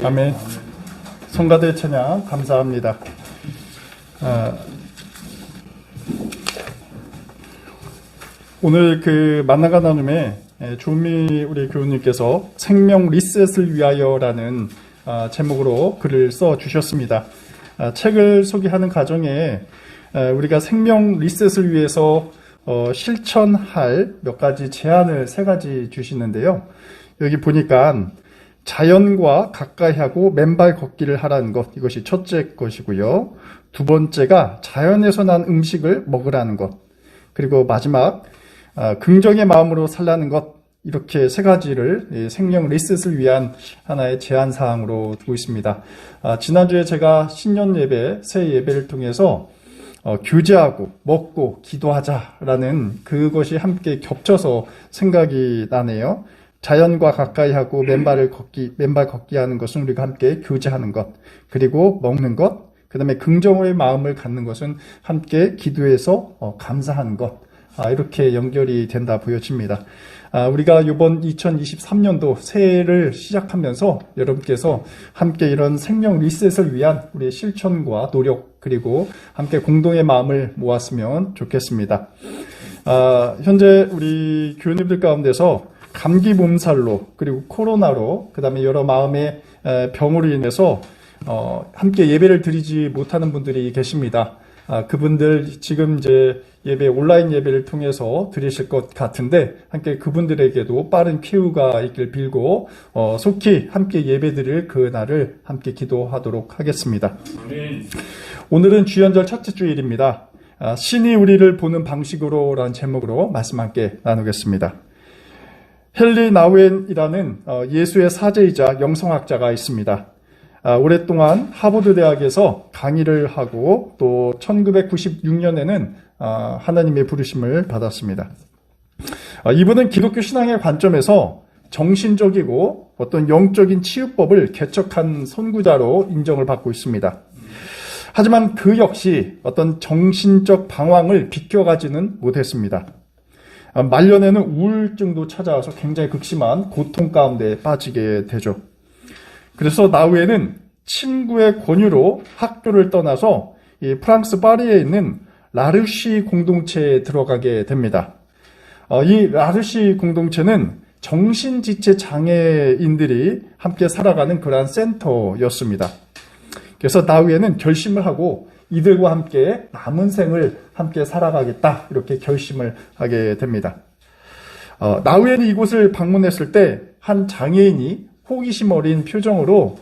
아멘. 성가대 찬양 감사합니다. 오늘 그 만나가 나눔에 조미 우리 교우님께서 생명 리셋을 위하여라는 제목으로 글을 써 주셨습니다. 책을 소개하는 과정에 우리가 생명 리셋을 위해서 실천할 몇 가지 제안을 세 가지 주시는데요. 여기 보니까 자연과 가까이 하고 맨발 걷기를 하라는 것, 이것이 첫째 것이고요. 두 번째가 자연에서 난 음식을 먹으라는 것, 그리고 마지막 긍정의 마음으로 살라는 것, 이렇게 세 가지를 생명 리셋을 위한 하나의 제안 사항으로 두고 있습니다. 지난주에 제가 신년 예배, 새 예배를 통해서 교제하고 먹고 기도하자라는 그것이 함께 겹쳐서 생각이 나네요. 자연과 가까이 하고 맨발 걷기 하는 것은 우리가 함께 교제하는 것, 그리고 먹는 것, 그 다음에 긍정의 마음을 갖는 것은 함께 기도해서 감사하는 것, 이렇게 연결이 된다 보여집니다. 우리가 이번 2023년도 새해를 시작하면서 여러분께서 함께 이런 생명 리셋을 위한 우리의 실천과 노력, 그리고 함께 공동의 마음을 모았으면 좋겠습니다. 현재 우리 교우님들 가운데서 감기 몸살로, 그리고 코로나로, 그 다음에 여러 마음의 병으로 인해서 함께 예배를 드리지 못하는 분들이 계십니다. 그분들 지금 이제 온라인 예배를 통해서 드리실 것 같은데, 함께 그분들에게도 빠른 쾌유가 있길 빌고 속히 함께 예배 드릴 그 날을 함께 기도하도록 하겠습니다. 오늘은 주연절 첫째 주일입니다. 신이 우리를 보는 방식으로 라는 제목으로 말씀 함께 나누겠습니다. 헨리 나우엔이라는 예수의 사제이자 영성학자가 있습니다. 오랫동안 하버드 대학에서 강의를 하고 또 1996년에는 하나님의 부르심을 받았습니다. 이분은 기독교 신앙의 관점에서 정신적이고 어떤 영적인 치유법을 개척한 선구자로 인정을 받고 있습니다. 하지만 그 역시 어떤 정신적 방황을 비껴가지는 못했습니다. 말년에는 우울증도 찾아와서 굉장히 극심한 고통 가운데 빠지게 되죠. 그래서 나우에는 친구의 권유로 학교를 떠나서 이 프랑스 파리에 있는 라르시 공동체에 들어가게 됩니다. 이 라르시 공동체는 정신지체 장애인들이 함께 살아가는 그러한 센터였습니다. 그래서 나우에는 결심을 하고 이들과 함께 남은 생을 함께 살아가겠다, 이렇게 결심을 하게 됩니다. 나우엔이 이곳을 방문했을 때 한 장애인이 호기심 어린 표정으로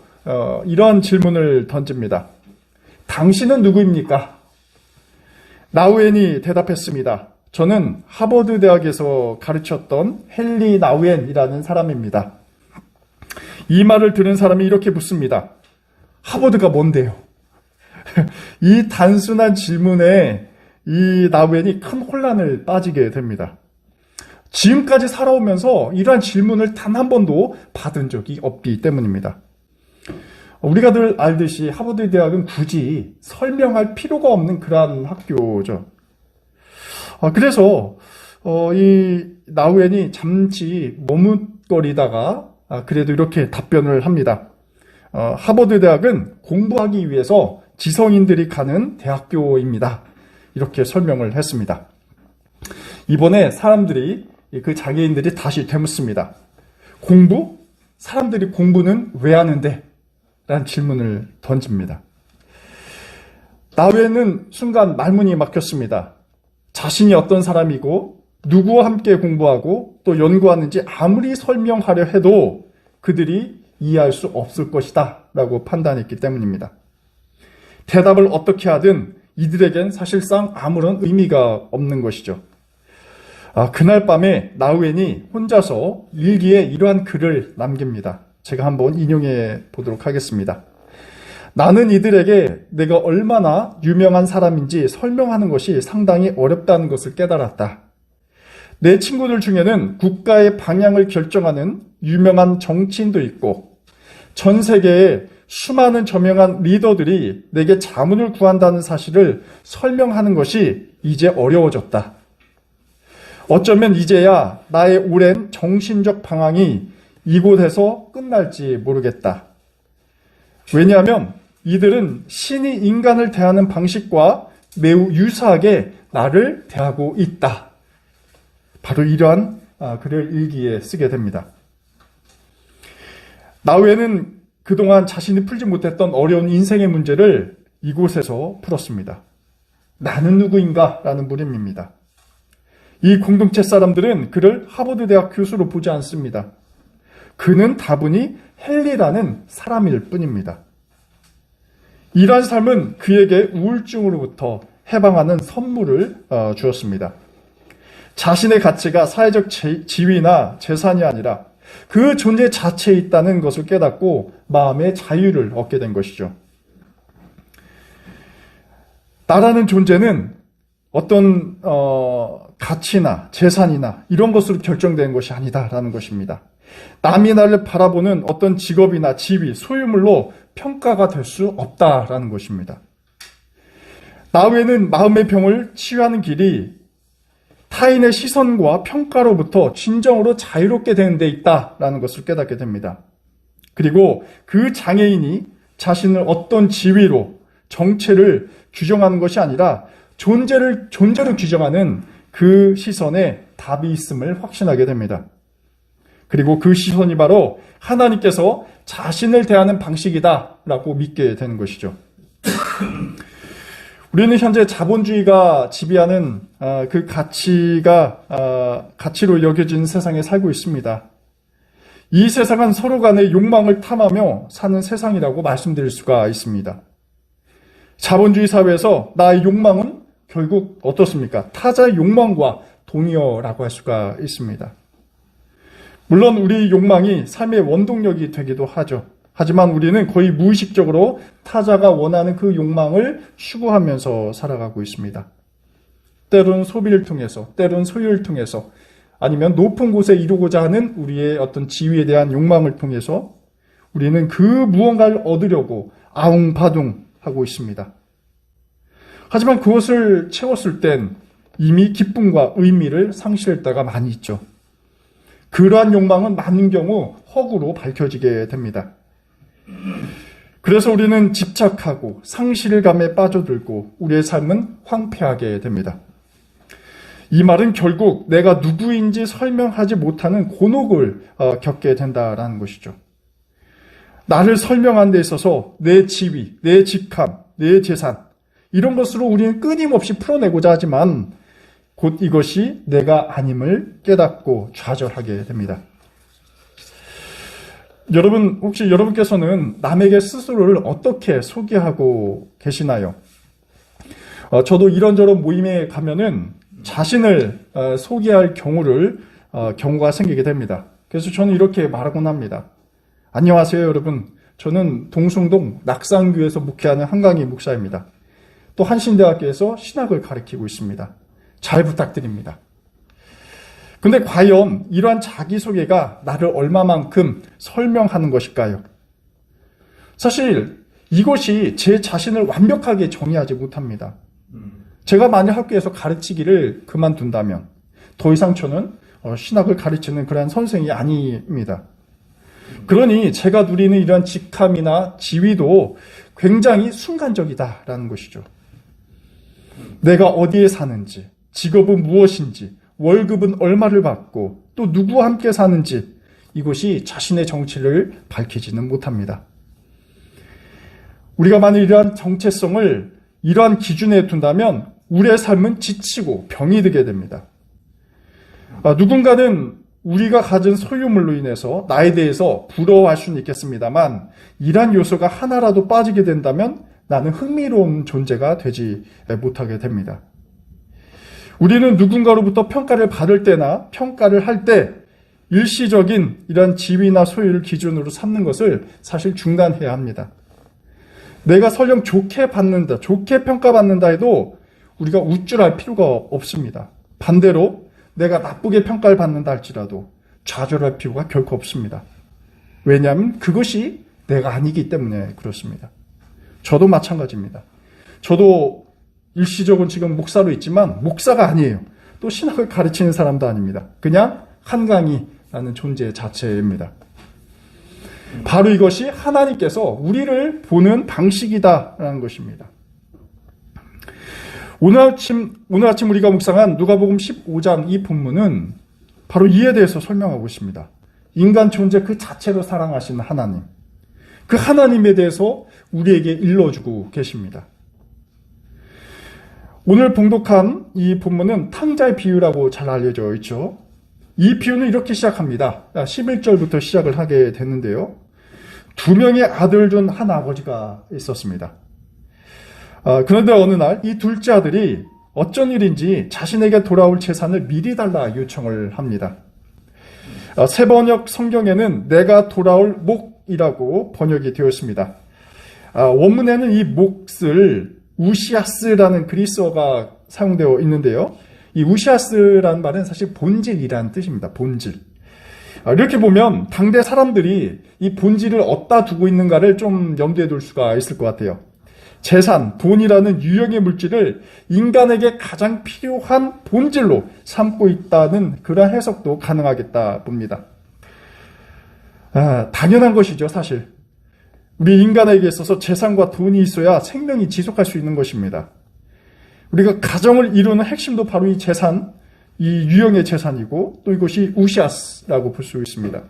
이러한 질문을 던집니다. 당신은 누구입니까? 나우엔이 대답했습니다. 저는 하버드 대학에서 가르쳤던 헨리 나우엔이라는 사람입니다. 이 말을 들은 사람이 이렇게 묻습니다. 하버드가 뭔데요? 이 단순한 질문에 이 나우엔이 큰 혼란을 빠지게 됩니다. 지금까지 살아오면서 이러한 질문을 단 한 번도 받은 적이 없기 때문입니다. 우리가 늘 알듯이 하버드 대학은 굳이 설명할 필요가 없는 그러한 학교죠. 그래서 이 나우엔이 잠시 머뭇거리다가 그래도 이렇게 답변을 합니다. 하버드 대학은 공부하기 위해서 지성인들이 가는 대학교입니다. 이렇게 설명을 했습니다. 이번에 그 장애인들이 다시 되묻습니다. 공부? 사람들이 공부는 왜 하는데? 라는 질문을 던집니다. 나우엔은 순간 말문이 막혔습니다. 자신이 어떤 사람이고 누구와 함께 공부하고 또 연구하는지 아무리 설명하려 해도 그들이 이해할 수 없을 것이다 라고 판단했기 때문입니다. 대답을 어떻게 하든 이들에겐 사실상 아무런 의미가 없는 것이죠. 그날 밤에 나우엔이 혼자서 일기에 이러한 글을 남깁니다. 제가 한번 인용해 보도록 하겠습니다. 나는 이들에게 내가 얼마나 유명한 사람인지 설명하는 것이 상당히 어렵다는 것을 깨달았다. 내 친구들 중에는 국가의 방향을 결정하는 유명한 정치인도 있고 전 세계에 수많은 저명한 리더들이 내게 자문을 구한다는 사실을 설명하는 것이 이제 어려워졌다. 어쩌면 이제야 나의 오랜 정신적 방황이 이곳에서 끝날지 모르겠다. 왜냐하면 이들은 신이 인간을 대하는 방식과 매우 유사하게 나를 대하고 있다. 바로 이러한 글을 일기에 쓰게 됩니다. 나 외에는 그동안 자신이 풀지 못했던 어려운 인생의 문제를 이곳에서 풀었습니다. 나는 누구인가? 라는 물음입니다. 이 공동체 사람들은 그를 하버드 대학 교수로 보지 않습니다. 그는 다분히 헨리라는 사람일 뿐입니다. 이러한 삶은 그에게 우울증으로부터 해방하는 선물을 주었습니다. 자신의 가치가 사회적 지위나 재산이 아니라 그 존재 자체에 있다는 것을 깨닫고 마음의 자유를 얻게 된 것이죠. 나라는 존재는 어떤 가치나 재산이나 이런 것으로 결정된 것이 아니다라는 것입니다. 남이 나를 바라보는 어떤 직업이나 지위, 소유물로 평가가 될 수 없다라는 것입니다. 나 외에는 마음의 병을 치유하는 길이 타인의 시선과 평가로부터 진정으로 자유롭게 되는 데 있다라는 것을 깨닫게 됩니다. 그리고 그 장애인이 자신을 어떤 지위로 정체를 규정하는 것이 아니라 존재로 규정하는 그 시선에 답이 있음을 확신하게 됩니다. 그리고 그 시선이 바로 하나님께서 자신을 대하는 방식이다라고 믿게 되는 것이죠. 우리는 현재 자본주의가 지배하는 그 가치로 여겨진 세상에 살고 있습니다. 이 세상은 서로 간의 욕망을 탐하며 사는 세상이라고 말씀드릴 수가 있습니다. 자본주의 사회에서 나의 욕망은 결국 어떻습니까? 타자의 욕망과 동의어라고 할 수가 있습니다. 물론 우리 욕망이 삶의 원동력이 되기도 하죠. 하지만 우리는 거의 무의식적으로 타자가 원하는 그 욕망을 추구하면서 살아가고 있습니다. 때로는 소비를 통해서, 때로는 소유를 통해서, 아니면 높은 곳에 이루고자 하는 우리의 어떤 지위에 대한 욕망을 통해서 우리는 그 무언가를 얻으려고 아웅바둥 하고 있습니다. 하지만 그것을 채웠을 땐 이미 기쁨과 의미를 상실할 때가 많이 있죠. 그러한 욕망은 많은 경우 허구로 밝혀지게 됩니다. 그래서 우리는 집착하고 상실감에 빠져들고 우리의 삶은 황폐하게 됩니다. 이 말은 결국 내가 누구인지 설명하지 못하는 곤혹을 겪게 된다라는 것이죠. 나를 설명하는 데 있어서 내 지위, 내 직함, 내 재산 이런 것으로 우리는 끊임없이 풀어내고자 하지만 곧 이것이 내가 아님을 깨닫고 좌절하게 됩니다. 여러분, 혹시 여러분께서는 남에게 스스로를 어떻게 소개하고 계시나요? 저도 이런저런 모임에 가면은 자신을 소개할 경우가 생기게 됩니다. 그래서 저는 이렇게 말하곤 합니다. 안녕하세요, 여러분. 저는 동숭동 낙산교에서 목회하는 한강희 목사입니다. 또 한신대학교에서 신학을 가르치고 있습니다. 잘 부탁드립니다. 근데 과연 이러한 자기소개가 나를 얼마만큼 설명하는 것일까요? 사실 이것이 제 자신을 완벽하게 정의하지 못합니다. 제가 만약 학교에서 가르치기를 그만둔다면 더 이상 저는 신학을 가르치는 그러한 선생이 아닙니다. 그러니 제가 누리는 이러한 직함이나 지위도 굉장히 순간적이다라는 것이죠. 내가 어디에 사는지, 직업은 무엇인지, 월급은 얼마를 받고 또 누구와 함께 사는지 이것이 자신의 정체를 밝히지는 못합니다. 우리가 만약 이러한 정체성을 이러한 기준에 둔다면 우리의 삶은 지치고 병이 들게 됩니다. 누군가는 우리가 가진 소유물로 인해서 나에 대해서 부러워할 수는 있겠습니다만 이러한 요소가 하나라도 빠지게 된다면 나는 흥미로운 존재가 되지 못하게 됩니다. 우리는 누군가로부터 평가를 받을 때나 평가를 할 때 일시적인 이런 지위나 소유를 기준으로 삼는 것을 사실 중단해야 합니다. 내가 설령 좋게 받는다, 좋게 평가받는다 해도 우리가 우쭐할 필요가 없습니다. 반대로 내가 나쁘게 평가를 받는다 할지라도 좌절할 필요가 결코 없습니다. 왜냐하면 그것이 내가 아니기 때문에 그렇습니다. 저도 마찬가지입니다. 저도 일시적으로 지금 목사로 있지만 목사가 아니에요. 또 신학을 가르치는 사람도 아닙니다. 그냥 한강희라는 존재 자체입니다. 바로 이것이 하나님께서 우리를 보는 방식이다라는 것입니다. 오늘 아침 우리가 묵상한 누가복음 15장 이 본문은 바로 이에 대해서 설명하고 있습니다. 인간 존재 그 자체로 사랑하시는 하나님, 그 하나님에 대해서 우리에게 일러주고 계십니다. 오늘 봉독한 이 본문은 탕자의 비유라고 잘 알려져 있죠. 이 비유는 이렇게 시작합니다. 11절부터 시작을 하게 됐는데요. 두 명의 아들 중 한 아버지가 있었습니다. 그런데 어느 날 이 둘째 아들이 어쩐 일인지 자신에게 돌아올 재산을 미리 달라 요청을 합니다. 세번역 성경에는 내가 돌아올 목이라고 번역이 되어 있습니다. 원문에는 이 몫을 우시아스라는 그리스어가 사용되어 있는데요. 이 우시아스라는 말은 사실 본질이라는 뜻입니다. 본질. 이렇게 보면 당대 사람들이 이 본질을 어디다 두고 있는가를 좀 염두에 둘 수가 있을 것 같아요. 재산, 돈이라는 유형의 물질을 인간에게 가장 필요한 본질로 삼고 있다는 그런 해석도 가능하겠다 봅니다. 당연한 것이죠, 사실. 우리 인간에게 있어서 재산과 돈이 있어야 생명이 지속할 수 있는 것입니다. 우리가 가정을 이루는 핵심도 바로 이 재산, 이 유형의 재산이고 또 이것이 우시아스라고 볼 수 있습니다.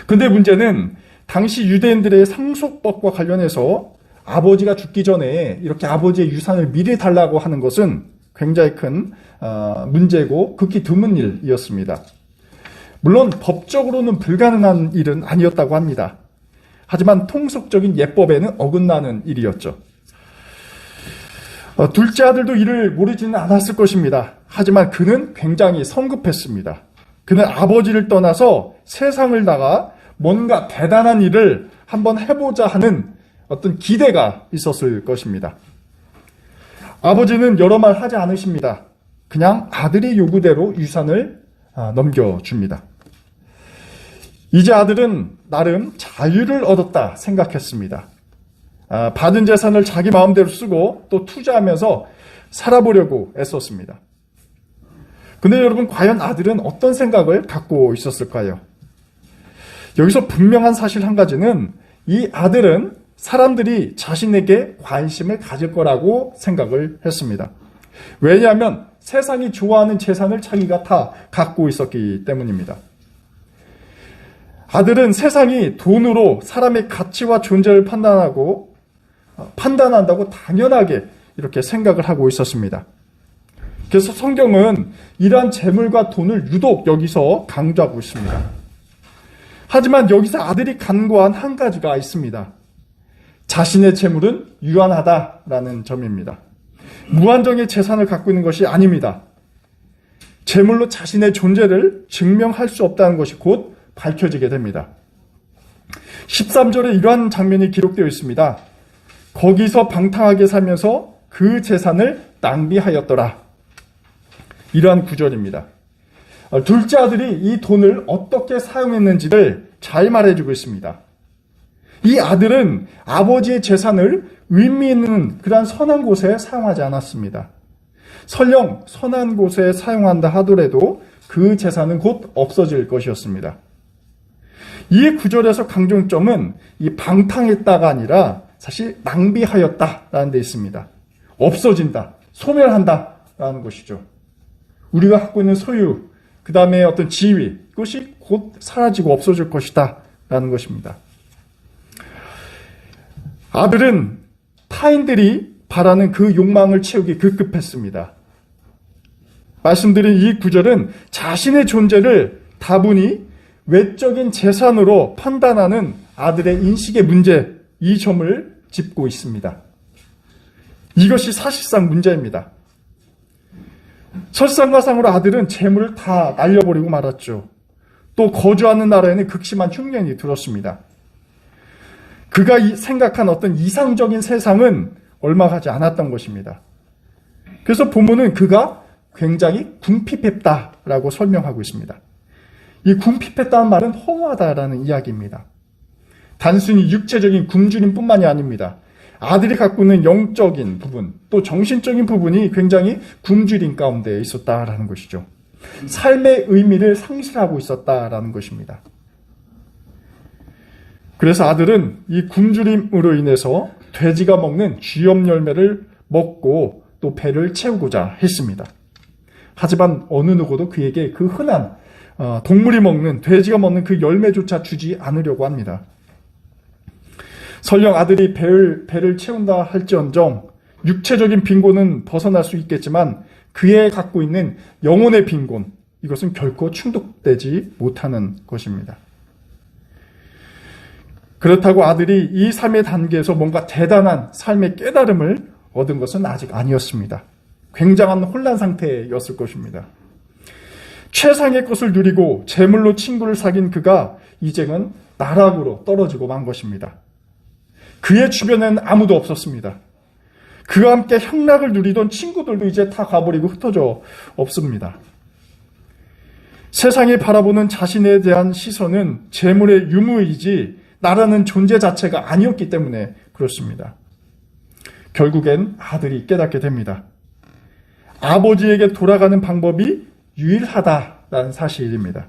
근데 문제는 당시 유대인들의 상속법과 관련해서 아버지가 죽기 전에 이렇게 아버지의 유산을 미리 달라고 하는 것은 굉장히 큰 문제고 극히 드문 일이었습니다. 물론 법적으로는 불가능한 일은 아니었다고 합니다. 하지만 통속적인 예법에는 어긋나는 일이었죠. 둘째 아들도 이를 모르지는 않았을 것입니다. 하지만 그는 굉장히 성급했습니다. 그는 아버지를 떠나서 세상을 나가 뭔가 대단한 일을 한번 해보자 하는 어떤 기대가 있었을 것입니다. 아버지는 여러 말 하지 않으십니다. 그냥 아들의 요구대로 유산을 넘겨줍니다. 이제 아들은 나름 자유를 얻었다 생각했습니다. 받은 재산을 자기 마음대로 쓰고 또 투자하면서 살아보려고 애썼습니다. 근데 여러분, 과연 아들은 어떤 생각을 갖고 있었을까요? 여기서 분명한 사실 한 가지는 이 아들은 사람들이 자신에게 관심을 가질 거라고 생각을 했습니다. 왜냐하면 세상이 좋아하는 재산을 자기가 다 갖고 있었기 때문입니다. 아들은 세상이 돈으로 사람의 가치와 존재를 판단한다고 당연하게 이렇게 생각을 하고 있었습니다. 그래서 성경은 이러한 재물과 돈을 유독 여기서 강조하고 있습니다. 하지만 여기서 아들이 간과한 한 가지가 있습니다. 자신의 재물은 유한하다라는 점입니다. 무한정의 재산을 갖고 있는 것이 아닙니다. 재물로 자신의 존재를 증명할 수 없다는 것이 곧 밝혀지게 됩니다. 13절에 이러한 장면이 기록되어 있습니다. 거기서 방탕하게 살면서 그 재산을 낭비하였더라. 이러한 구절입니다. 둘째 아들이 이 돈을 어떻게 사용했는지를 잘 말해주고 있습니다. 이 아들은 아버지의 재산을 의미 있는 그러한 선한 곳에 사용하지 않았습니다. 설령 선한 곳에 사용한다 하더라도 그 재산은 곧 없어질 것이었습니다. 이 구절에서 강조점은 이 방탕했다가 아니라 사실 낭비하였다라는 데 있습니다. 없어진다, 소멸한다라는 것이죠. 우리가 갖고 있는 소유, 그 다음에 어떤 지위, 이것이 곧 사라지고 없어질 것이다 라는 것입니다. 아들은 타인들이 바라는 그 욕망을 채우기 급급했습니다. 말씀드린 이 구절은 자신의 존재를 다분히 외적인 재산으로 판단하는 아들의 인식의 문제, 이 점을 짚고 있습니다. 이것이 사실상 문제입니다. 설상가상으로 아들은 재물을 다 날려버리고 말았죠. 또 거주하는 나라에는 극심한 흉년이 들었습니다. 그가 생각한 어떤 이상적인 세상은 얼마 가지 않았던 것입니다. 그래서 본문은 그가 굉장히 궁핍했다라고 설명하고 있습니다. 이 궁핍했다는 말은 허무하다라는 이야기입니다. 단순히 육체적인 굶주림뿐만이 아닙니다. 아들이 갖고 있는 영적인 부분, 또 정신적인 부분이 굉장히 굶주림 가운데 있었다라는 것이죠. 삶의 의미를 상실하고 있었다라는 것입니다. 그래서 아들은 이 굶주림으로 인해서 돼지가 먹는 쥐염 열매를 먹고 또 배를 채우고자 했습니다. 하지만 어느 누구도 그에게 그 흔한 동물이 먹는, 돼지가 먹는 그 열매조차 주지 않으려고 합니다. 설령 아들이 배를 채운다 할지언정 육체적인 빈곤은 벗어날 수 있겠지만 그의 갖고 있는 영혼의 빈곤, 이것은 결코 충족되지 못하는 것입니다. 그렇다고 아들이 이 삶의 단계에서 뭔가 대단한 삶의 깨달음을 얻은 것은 아직 아니었습니다. 굉장한 혼란 상태였을 것입니다. 최상의 것을 누리고 재물로 친구를 사귄 그가 이제는 나락으로 떨어지고 만 것입니다. 그의 주변에는 아무도 없었습니다. 그와 함께 향락을 누리던 친구들도 이제 다 가버리고 흩어져 없습니다. 세상이 바라보는 자신에 대한 시선은 재물의 유무이지 나라는 존재 자체가 아니었기 때문에 그렇습니다. 결국엔 아들이 깨닫게 됩니다. 아버지에게 돌아가는 방법이 유일하다라는 사실입니다.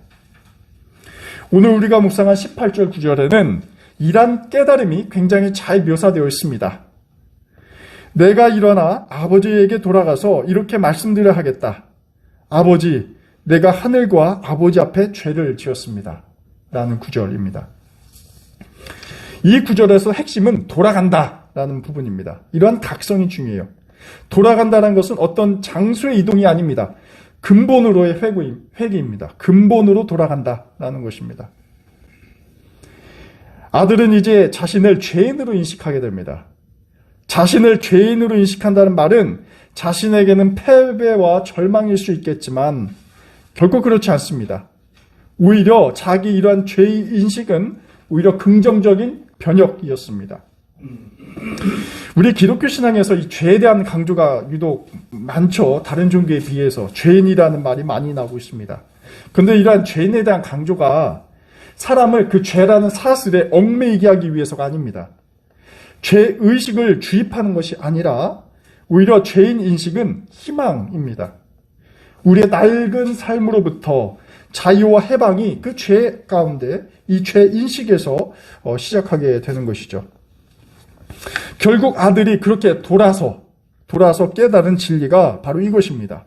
오늘 우리가 묵상한 18절 9절에는 이러한 깨달음이 굉장히 잘 묘사되어 있습니다. 내가 일어나 아버지에게 돌아가서 이렇게 말씀드려 하겠다. 아버지, 내가 하늘과 아버지 앞에 죄를 지었습니다. 라는 구절입니다. 이 구절에서 핵심은 돌아간다 라는 부분입니다. 이러한 각성이 중요해요. 돌아간다는 것은 어떤 장소의 이동이 아닙니다. 근본으로의 회개입니다. 근본으로 돌아간다라는 것입니다. 아들은 이제 자신을 죄인으로 인식하게 됩니다. 자신을 죄인으로 인식한다는 말은 자신에게는 패배와 절망일 수 있겠지만 결코 그렇지 않습니다. 오히려 자기 이러한 죄의 인식은 오히려 긍정적인 변혁이었습니다. 우리 기독교 신앙에서 이 죄에 대한 강조가 유독 많죠. 다른 종교에 비해서 죄인이라는 말이 많이 나오고 있습니다. 그런데 이러한 죄인에 대한 강조가 사람을 그 죄라는 사슬에 얽매이게 하기 위해서가 아닙니다. 죄의식을 주입하는 것이 아니라 오히려 죄인 인식은 희망입니다. 우리의 낡은 삶으로부터 자유와 해방이 그 죄 가운데 이 죄 인식에서 시작하게 되는 것이죠. 결국 아들이 그렇게 돌아서 깨달은 진리가 바로 이것입니다.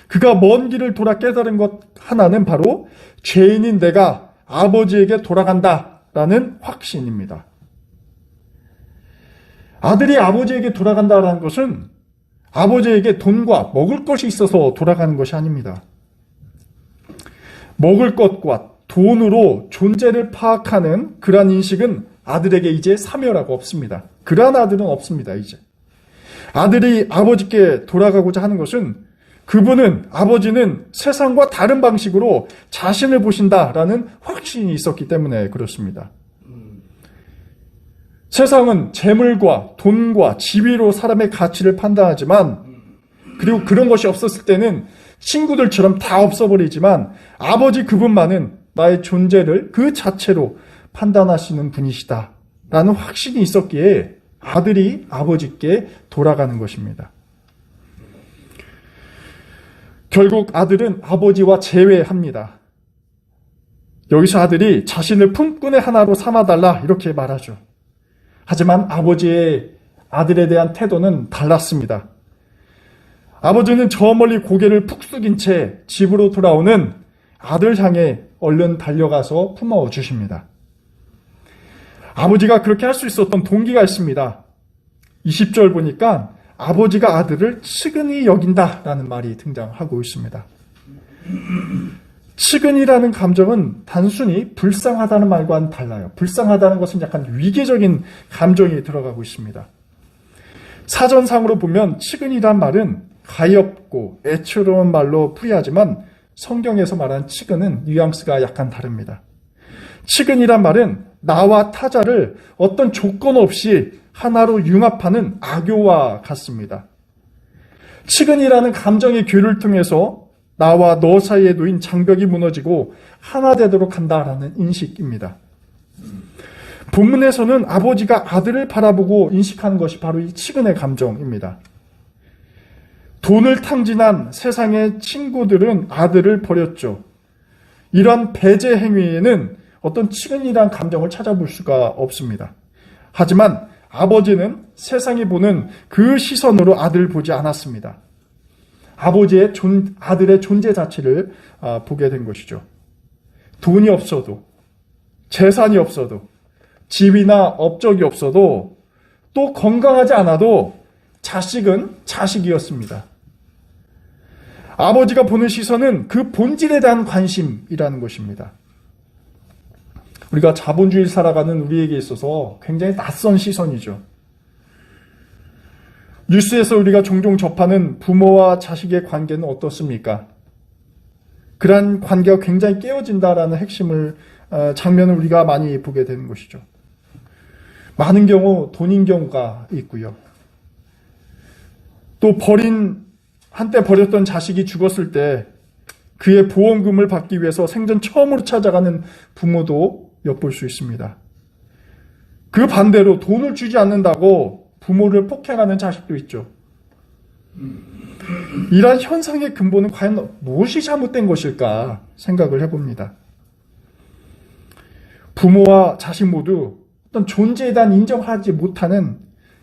그가 먼 길을 돌아 깨달은 것 하나는 바로 죄인인 내가 아버지에게 돌아간다라는 확신입니다. 아들이 아버지에게 돌아간다라는 것은 아버지에게 돈과 먹을 것이 있어서 돌아가는 것이 아닙니다. 먹을 것과 돈으로 존재를 파악하는 그러한 인식은 아들에게 이제 사멸하고 없습니다. 그러한 아들은 없습니다, 이제. 아들이 아버지께 돌아가고자 하는 것은 아버지는 세상과 다른 방식으로 자신을 보신다라는 확신이 있었기 때문에 그렇습니다. 세상은 재물과 돈과 지위로 사람의 가치를 판단하지만, 그리고 그런 것이 없었을 때는 친구들처럼 다 없어버리지만 아버지 그분만은 나의 존재를 그 자체로 판단하시는 분이시다 라는 확신이 있었기에 아들이 아버지께 돌아가는 것입니다. 결국 아들은 아버지와 재회합니다. 여기서 아들이 자신을 품꾼의 하나로 삼아달라 이렇게 말하죠. 하지만 아버지의 아들에 대한 태도는 달랐습니다. 아버지는 저 멀리 고개를 푹 숙인 채 집으로 돌아오는 아들 향해 얼른 달려가서 품어 주십니다. 아버지가 그렇게 할 수 있었던 동기가 있습니다. 20절 보니까 아버지가 아들을 측은히 여긴다라는 말이 등장하고 있습니다. 측은이라는 감정은 단순히 불쌍하다는 말과는 달라요. 불쌍하다는 것은 약간 위계적인 감정이 들어가고 있습니다. 사전상으로 보면 측은이란 말은 가엾고 애처로운 말로 풀이하지만 성경에서 말하는 측은은 뉘앙스가 약간 다릅니다. 측은이란 말은 나와 타자를 어떤 조건 없이 하나로 융합하는 악교와 같습니다. 측은이라는 감정의 교류를 통해서 나와 너 사이에 놓인 장벽이 무너지고 하나 되도록 한다라는 인식입니다. 본문에서는 아버지가 아들을 바라보고 인식하는 것이 바로 이 측은의 감정입니다. 돈을 탕진한 세상의 친구들은 아들을 버렸죠. 이러한 배제 행위에는 어떤 측은이란 감정을 찾아볼 수가 없습니다. 하지만 아버지는 세상이 보는 그 시선으로 아들을 보지 않았습니다. 아버지의 아들의 존재 자체를 보게 된 것이죠. 돈이 없어도, 재산이 없어도, 집이나 업적이 없어도, 또 건강하지 않아도 자식은 자식이었습니다. 아버지가 보는 시선은 그 본질에 대한 관심이라는 것입니다. 우리가 자본주의를 살아가는 우리에게 있어서 굉장히 낯선 시선이죠. 뉴스에서 우리가 종종 접하는 부모와 자식의 관계는 어떻습니까? 그러한 관계가 굉장히 깨어진다라는 장면을 우리가 많이 보게 되는 것이죠. 많은 경우 돈인 경우가 있고요. 또 한때 버렸던 자식이 죽었을 때 그의 보험금을 받기 위해서 생전 처음으로 찾아가는 부모도 엿볼 수 있습니다. 그 반대로 돈을 주지 않는다고 부모를 폭행하는 자식도 있죠. 이러한 현상의 근본은 과연 무엇이 잘못된 것일까 생각을 해봅니다. 부모와 자식 모두 어떤 존재에 대한 인정하지 못하는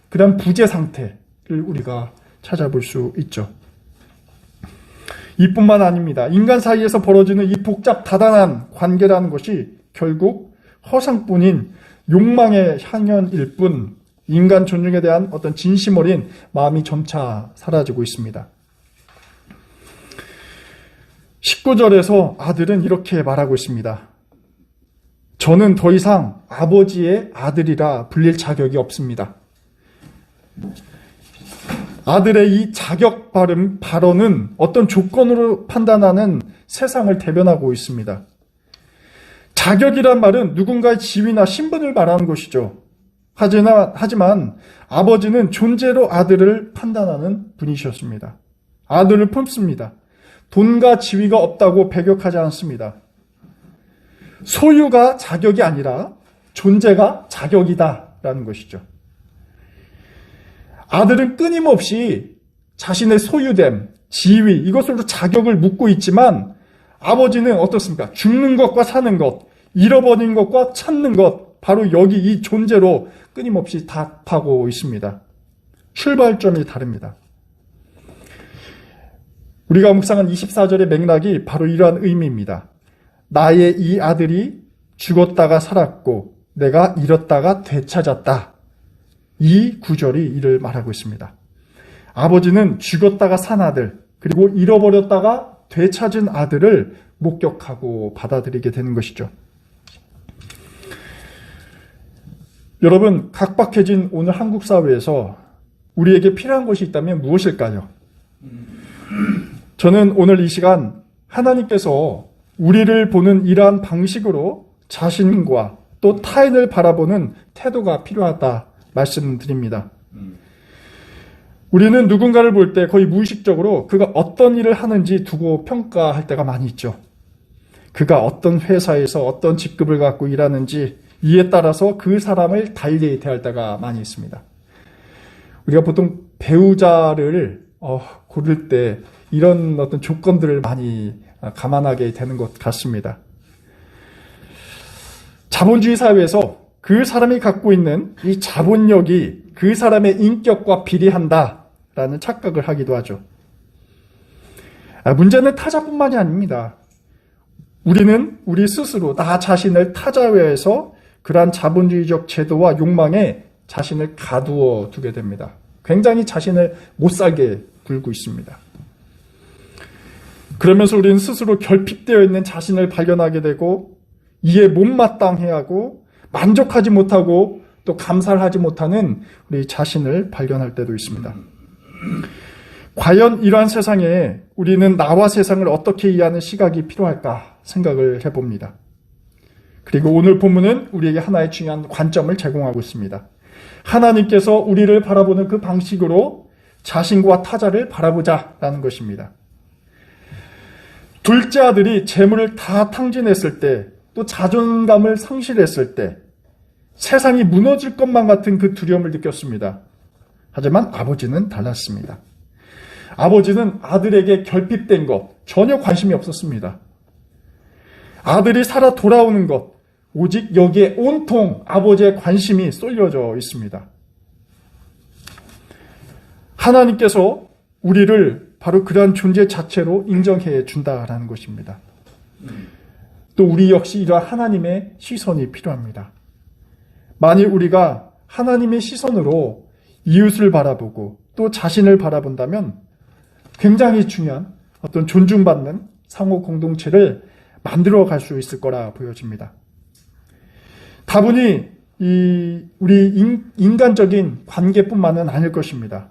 그런 부재 상태를 우리가 찾아볼 수 있죠. 이뿐만 아닙니다. 인간 사이에서 벌어지는 이 복잡 다단한 관계라는 것이 결국 허상뿐인 욕망의 향연일 뿐 인간 존중에 대한 어떤 진심 어린 마음이 점차 사라지고 있습니다. 19절에서 아들은 이렇게 말하고 있습니다. 저는 더 이상 아버지의 아들이라 불릴 자격이 없습니다. 아들의 이 자격 발언은 어떤 조건으로 판단하는 세상을 대변하고 있습니다. 자격이란 말은 누군가의 지위나 신분을 말하는 것이죠. 하지만 아버지는 존재로 아들을 판단하는 분이셨습니다. 아들을 품습니다. 돈과 지위가 없다고 배격하지 않습니다. 소유가 자격이 아니라 존재가 자격이다라는 것이죠. 아들은 끊임없이 자신의 소유됨, 지위, 이것으로 자격을 묻고 있지만 아버지는 어떻습니까? 죽는 것과 사는 것, 잃어버린 것과 찾는 것, 바로 여기 이 존재로 끊임없이 답하고 있습니다. 출발점이 다릅니다. 우리가 묵상한 24절의 맥락이 바로 이러한 의미입니다. 나의 이 아들이 죽었다가 살았고 내가 잃었다가 되찾았다. 이 구절이 이를 말하고 있습니다. 아버지는 죽었다가 산 아들, 그리고 잃어버렸다가 되찾은 아들을 목격하고 받아들이게 되는 것이죠. 여러분, 각박해진 오늘 한국 사회에서 우리에게 필요한 것이 있다면 무엇일까요? 저는 오늘 이 시간 하나님께서 우리를 보는 이러한 방식으로 자신과 또 타인을 바라보는 태도가 필요하다 말씀드립니다. 우리는 누군가를 볼 때 거의 무의식적으로 그가 어떤 일을 하는지 두고 평가할 때가 많이 있죠. 그가 어떤 회사에서 어떤 직급을 갖고 일하는지 이에 따라서 그 사람을 달리 대할 때가 많이 있습니다. 우리가 보통 배우자를 고를 때 이런 어떤 조건들을 많이 감안하게 되는 것 같습니다. 자본주의 사회에서 그 사람이 갖고 있는 이 자본력이 그 사람의 인격과 비례한다라는 착각을 하기도 하죠. 문제는 타자뿐만이 아닙니다. 우리는 우리 스스로 나 자신을 타자화해서 그러한 자본주의적 제도와 욕망에 자신을 가두어 두게 됩니다. 굉장히 자신을 못 살게 굴고 있습니다. 그러면서 우리는 스스로 결핍되어 있는 자신을 발견하게 되고 이에 못마땅해하고 만족하지 못하고 또 감사를 하지 못하는 우리 자신을 발견할 때도 있습니다. 과연 이러한 세상에 우리는 나와 세상을 어떻게 이해하는 시각이 필요할까 생각을 해봅니다. 그리고 오늘 본문은 우리에게 하나의 중요한 관점을 제공하고 있습니다. 하나님께서 우리를 바라보는 그 방식으로 자신과 타자를 바라보자라는 것입니다. 둘째 아들이 재물을 다 탕진했을 때, 또 자존감을 상실했을 때 세상이 무너질 것만 같은 그 두려움을 느꼈습니다. 하지만 아버지는 달랐습니다. 아버지는 아들에게 결핍된 것 전혀 관심이 없었습니다. 아들이 살아 돌아오는 것, 오직 여기에 온통 아버지의 관심이 쏠려져 있습니다. 하나님께서 우리를 바로 그러한 존재 자체로 인정해 준다라는 것입니다. 또 우리 역시 이러한 하나님의 시선이 필요합니다. 만일 우리가 하나님의 시선으로 이웃을 바라보고 또 자신을 바라본다면 굉장히 중요한 어떤 존중받는 상호 공동체를 만들어 갈 수 있을 거라 보여집니다. 다분히 우리 인간적인 관계뿐만은 아닐 것입니다.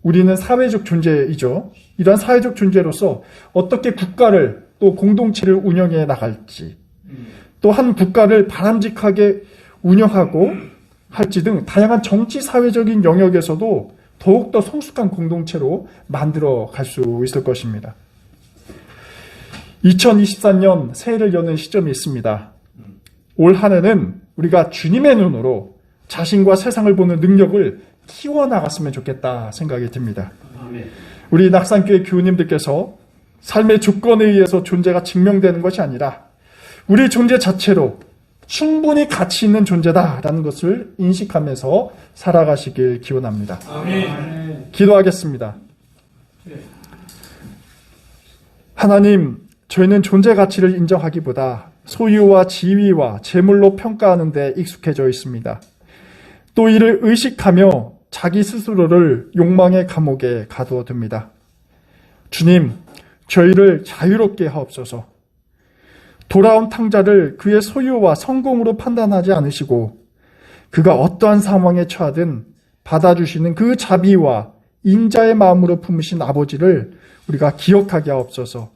우리는 사회적 존재이죠. 이러한 사회적 존재로서 어떻게 국가를 또 공동체를 운영해 나갈지, 또 한 국가를 바람직하게 운영하고 할지 등 다양한 정치 사회적인 영역에서도 더욱더 성숙한 공동체로 만들어 갈 수 있을 것입니다. 2023년 새해를 여는 시점이 있습니다. 올 한 해는 우리가 주님의 눈으로 자신과 세상을 보는 능력을 키워나갔으면 좋겠다 생각이 듭니다. 우리 낙산교회 교우님들께서 삶의 조건에 의해서 존재가 증명되는 것이 아니라 우리 존재 자체로 충분히 가치 있는 존재다라는 것을 인식하면서 살아가시길 기원합니다. 아멘. 기도하겠습니다. 하나님, 저희는 존재 가치를 인정하기보다 소유와 지위와 재물로 평가하는 데 익숙해져 있습니다. 또 이를 의식하며 자기 스스로를 욕망의 감옥에 가두어 둡니다. 주님, 저희를 자유롭게 하옵소서. 돌아온 탕자를 그의 소유와 성공으로 판단하지 않으시고 그가 어떠한 상황에 처하든 받아주시는 그 자비와 인자의 마음으로 품으신 아버지를 우리가 기억하게 하옵소서.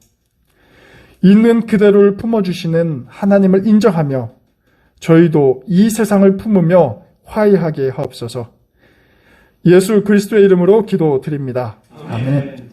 있는 그대로를 품어주시는 하나님을 인정하며 저희도 이 세상을 품으며 화이하게 하옵소서. 예수 그리스도의 이름으로 기도드립니다. 아멘.